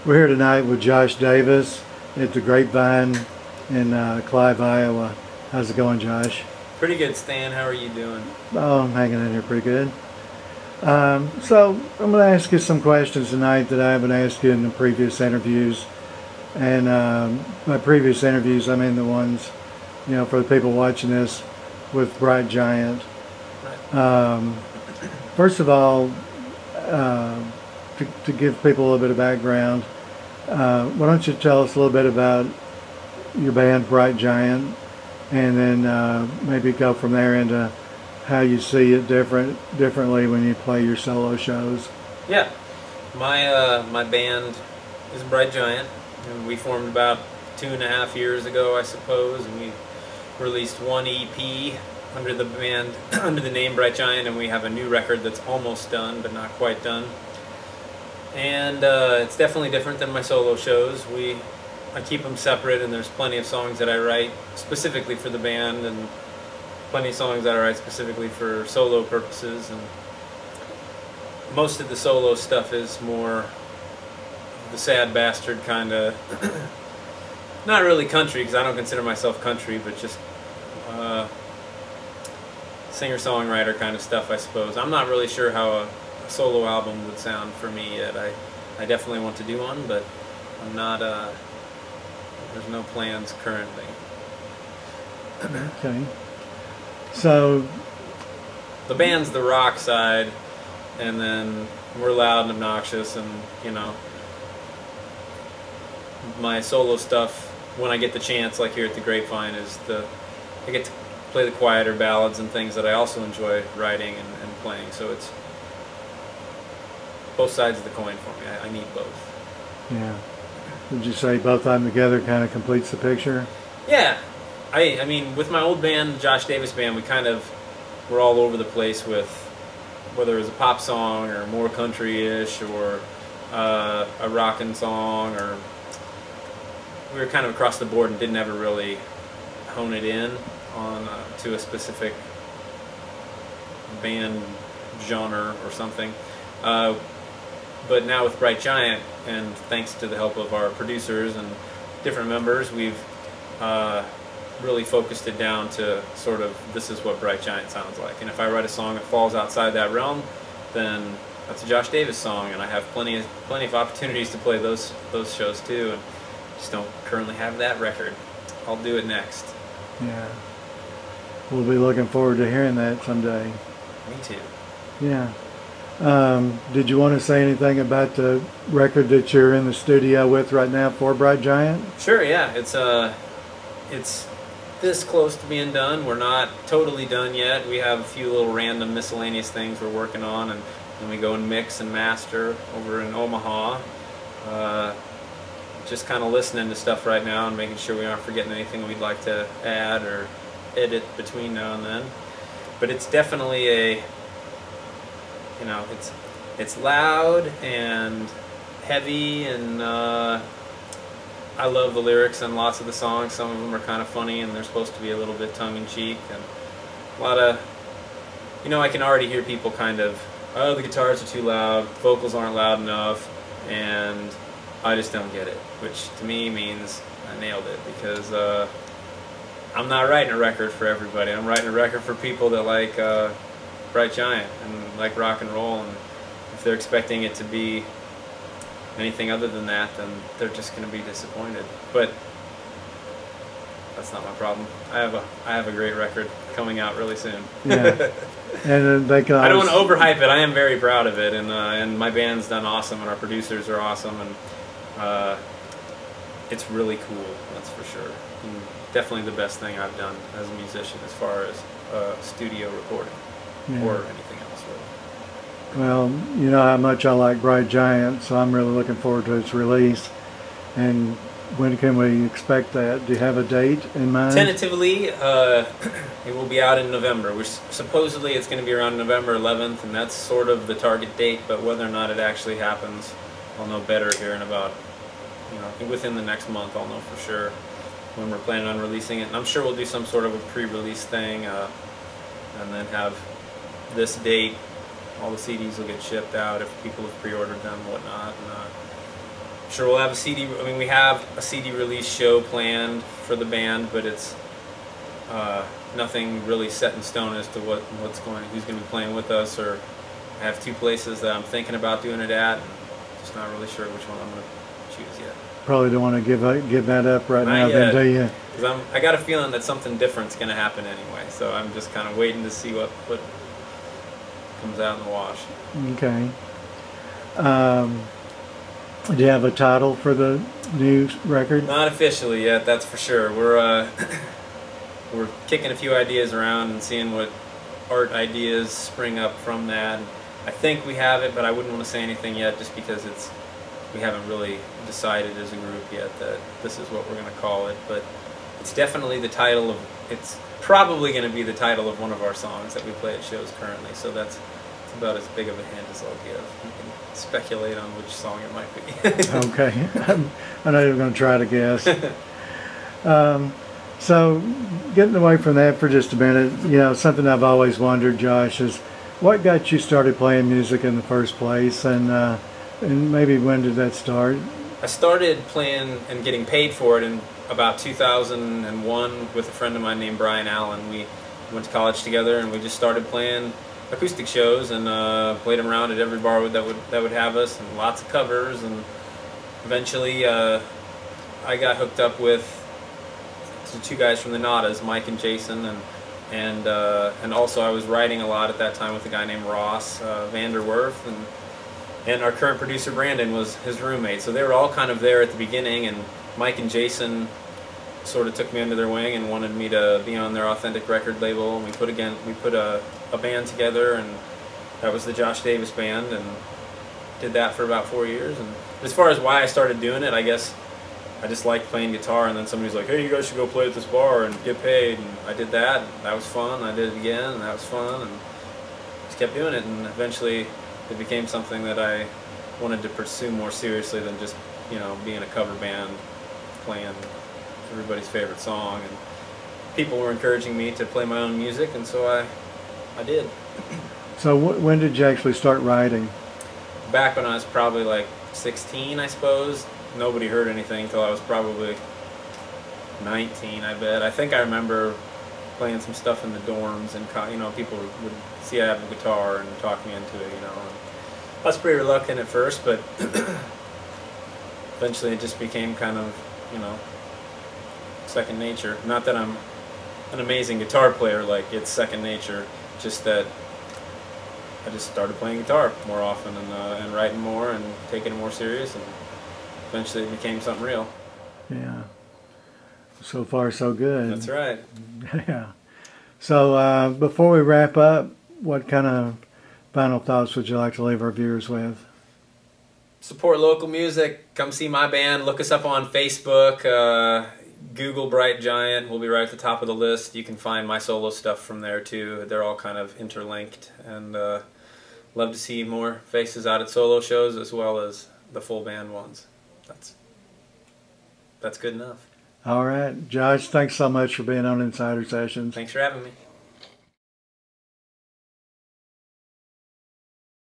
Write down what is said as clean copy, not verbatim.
We're here tonight with Josh Davis at the Grapevine in Clive, Iowa. How's it going, Josh? Pretty good, Stan. How are you doing? Oh, I'm hanging in here pretty good. So I'm going to ask you some questions tonight that I haven't asked you in the previous interviews. And by previous interviews, I mean the ones, you know, for the people watching this with Bright Giant. Right. First of all, to give people a little bit of background, why don't you tell us a little bit about your band Bright Giant, and then maybe go from there into how you see it differently when you play your solo shows. Yeah, my band is Bright Giant, and we formed about 2.5 years ago, I suppose, and we released one EP under the band under the name Bright Giant, and we have a new record that's almost done but not quite done. And it's definitely different than my solo shows. I keep them separate, and there's plenty of songs that I write specifically for the band, and plenty of songs that I write specifically for solo purposes. And most of the solo stuff is more the sad bastard kind of, not really country, because I don't consider myself country, but just singer-songwriter kind of stuff, I suppose. I'm not really sure how a solo album would sound for me yet. I definitely want to do one, but I'm not, there's no plans currently. Okay. So the band's the rock side, and then we're loud and obnoxious, and, you know, my solo stuff, when I get the chance, like here at the Grapevine, is I get to play the quieter ballads and things that I also enjoy writing and playing. So it's both sides of the coin for me. I need both. Yeah. Would you say both of them together kind of completes the picture? Yeah. I mean, with my old band, the Josh Davis Band, we kind of were all over the place with whether it was a pop song or more country-ish or a rockin' song, or we were kind of across the board and didn't ever really hone it in on to a specific band genre or something. But now with Bright Giant, and thanks to the help of our producers and different members, we've really focused it down to sort of, this is what Bright Giant sounds like. And if I write a song that falls outside that realm, then that's a Josh Davis song, and I have plenty of opportunities to play those shows too, and just don't currently have that record. I'll do it next. Yeah. We'll be looking forward to hearing that someday. Me too. Yeah. Did you want to say anything about the record that you're in the studio with right now for Bright Giant? Sure, yeah. It's this close to being done. We're not totally done yet. We have a few little random miscellaneous things we're working on, and then we go and mix and master over in Omaha. Just kind of listening to stuff right now and making sure we aren't forgetting anything we'd like to add or edit between now and then. But it's definitely a, you know, it's loud and heavy, and I love the lyrics and lots of the songs. Some of them are kind of funny, and they're supposed to be a little bit tongue-in-cheek, and a lot of, you know, I can already hear people kind of, oh, the guitars are too loud, vocals aren't loud enough, and I just don't get it, which to me means I nailed it, because I'm not writing a record for everybody. I'm writing a record for people that like Bright Giant and like rock and roll, and if they're expecting it to be anything other than that, then they're just going to be disappointed. But that's not my problem. I have a great record coming out really soon. Yeah. And they can I don't want to overhype it. I am very proud of it, and my band's done awesome, and our producers are awesome, and it's really cool. That's for sure. And definitely the best thing I've done as a musician as far as studio recording, or anything else really. Well, you know how much I like Bright Giant, so I'm really looking forward to its release. And when can we expect that? Do you have a date in mind? Tentatively, it will be out in November. Supposedly it's going to be around November 11th, and that's sort of the target date, but whether or not it actually happens, I'll know better here in about, you know, within the next month. I'll know for sure when we're planning on releasing it. And I'm sure we'll do some sort of a pre-release thing, and then have this date. All the CDs will get shipped out if people have pre-ordered them and whatnot. And sure we'll have a CD. I mean, we have a CD release show planned for the band, but it's nothing really set in stone as to who's going to be playing with us. Or I have 2 places that I'm thinking about doing it at, and just not really sure which one I'm going to choose yet. Probably don't want to give that up right now, yet, then, do you? Because I got a feeling that something different's going to happen anyway. So I'm just kind of waiting to see what comes out in the wash. Okay. Do you have a title for the new record? Not officially yet, that's for sure. We're kicking a few ideas around and seeing what art ideas spring up from that. I think we have it, but I wouldn't want to say anything yet, just because we haven't really decided as a group yet that this is what we're going to call it. But it's definitely the title of. It's probably going to be the title of one of our songs that we play at shows currently. So that's about as big of a hint as I'll give. You can speculate on which song it might be. Okay. I know you're going to try to guess. So, getting away from that for just a minute, something I've always wondered, Josh, is what got you started playing music in the first place, and maybe when did that start? I started playing and getting paid for it in about 2001 with a friend of mine named Brian Allen. We went to college together, and we just started playing acoustic shows and played them around at every bar that would have us, and lots of covers. And eventually, I got hooked up with the 2 guys from the Nadas, Mike and Jason, and also I was writing a lot at that time with a guy named Ross Vanderwerf, and our current producer Brandon was his roommate. So they were all kind of there at the beginning, and Mike and Jason sort of took me under their wing and wanted me to be on their Authentic record label. And we put a band together, and that was the Josh Davis Band, and did that for about 4 years. And as far as why I started doing it, I guess I just liked playing guitar, and then somebody's like, hey, you guys should go play at this bar and get paid, and I did that, and that was fun. I did it again, and that was fun, and just kept doing it, and eventually it became something that I wanted to pursue more seriously than just, being a cover band playing everybody's favorite song. And people were encouraging me to play my own music, and so I did. So when did you actually start writing? Back when I was probably like 16, I suppose. Nobody heard anything until I was probably 19, I bet. I think I remember playing some stuff in the dorms, and people would see I have a guitar and talk me into it, And I was pretty reluctant at first, but eventually it just became kind of, second nature. Not that I'm an amazing guitar player, like it's second nature, just that I just started playing guitar more often and writing more and taking it more serious, and eventually it became something real. Yeah. So far, so good. That's right. Yeah. So before we wrap up, what kind of final thoughts would you like to leave our viewers with? Support local music. Come see my band. Look us up on Facebook. Google Bright Giant. We'll be right at the top of the list. You can find my solo stuff from there too. They're all kind of interlinked. And love to see more faces out at solo shows as well as the full band ones. That's good enough. All right. Josh, thanks so much for being on Insider Sessions. Thanks for having me.